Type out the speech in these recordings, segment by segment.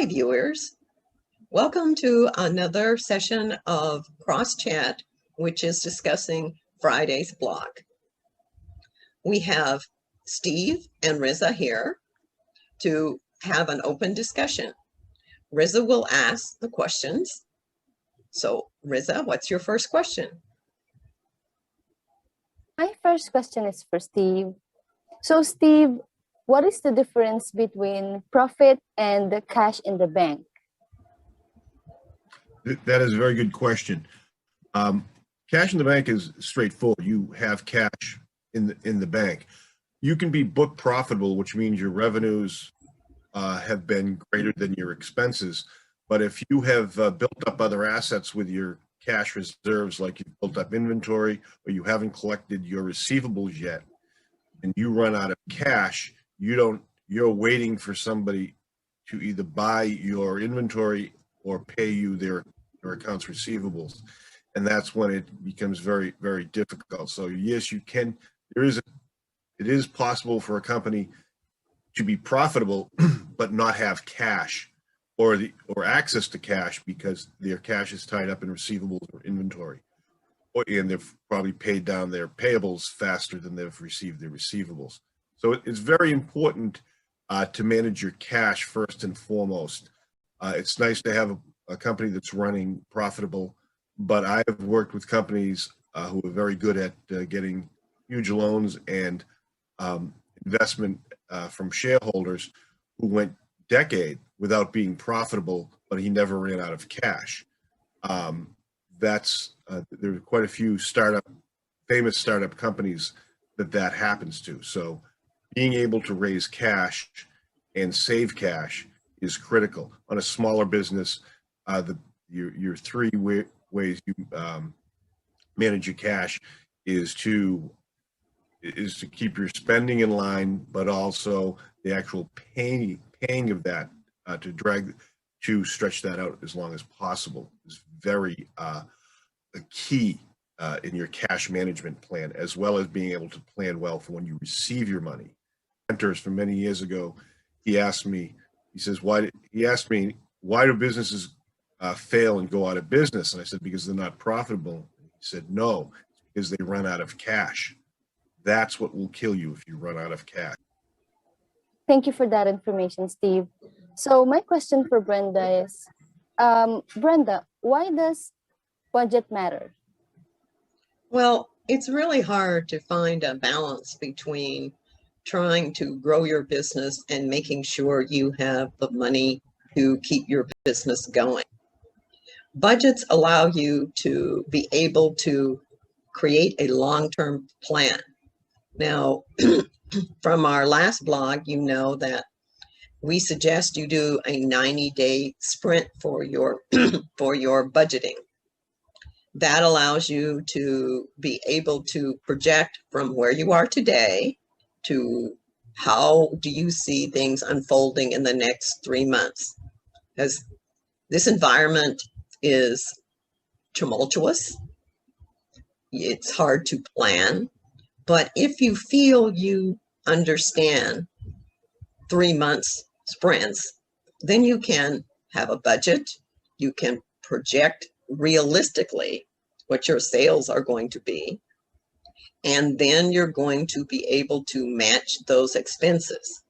Hi viewers, welcome to another session of Cross Chat, which is discussing Friday's blog. We have Steve and Riza here to have an open discussion. Riza will ask the questions. So Riza, what's your first question? My first question is for Steve. So Steve, what is the difference between profit and the cash in the bank? That is a very good question. Cash in the bank is straightforward. You have cash in the bank. You can be book profitable, which means your revenues have been greater than your expenses. But if you have built up other assets with your cash reserves, like you've built up inventory or you haven't collected your receivables yet, and you run out of cash, you're waiting for somebody to either buy your inventory or pay you their accounts receivables. And that's when it becomes very, very difficult. So yes, you can, it is possible for a company to be profitable, but not have cash or access to cash because their cash is tied up in receivables or inventory. And they've probably paid down their payables faster than they've received their receivables. So it's very important to manage your cash first and foremost. It's nice to have a company that's running profitable, but I've worked with companies who are very good at getting huge loans and investment from shareholders who went decade without being profitable, but he never ran out of cash. There are quite a few famous startup companies that happens to. So being able to raise cash and save cash is critical. On a smaller business, your three ways you manage your cash is to keep your spending in line, but also the actual paying of that to stretch that out as long as possible is very a key in your cash management plan, as well as being able to plan well for when you receive your money. Mentors from many years ago, he asked me, why do businesses fail and go out of business? And I said, because they're not profitable. He said, no, it's because they run out of cash. That's what will kill you if you run out of cash. Thank you for that information, Steve. So my question for Brenda is, Brenda, why does budget matter? Well, it's really hard to find a balance between trying to grow your business and making sure you have the money to keep your business going. Budgets allow you to be able to create a long-term plan. Now, from our last blog, you know that we suggest you do a 90-day sprint for your for your budgeting. That allows you to be able to project from where you are today to how do you see things unfolding in the next 3 months. Because this environment is tumultuous. It's hard to plan. But if you feel you understand 3 months sprints, then you can have a budget. You can project realistically what your sales are going to be. And then you're going to be able to match those expenses.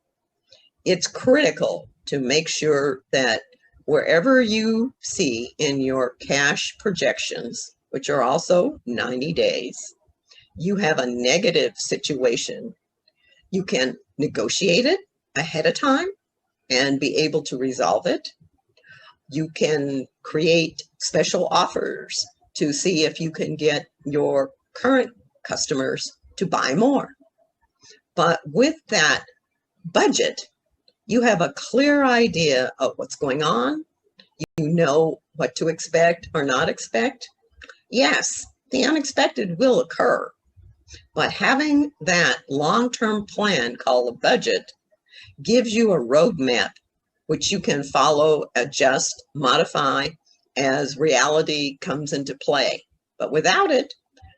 It's critical to make sure that wherever you see in your cash projections, which are also 90 days, you have a negative situation, you can negotiate it ahead of time and be able to resolve it. You can create special offers to see if you can get your current customers to buy more. But with that budget, you have a clear idea of what's going on. You know what to expect or not expect. Yes, the unexpected will occur. But having that long-term plan called a budget gives you a roadmap which you can follow, adjust, modify as reality comes into play. But without it,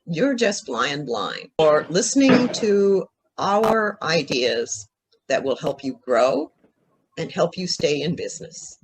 you're just flying blind. Or listening to our ideas that will help you grow and help you stay in business.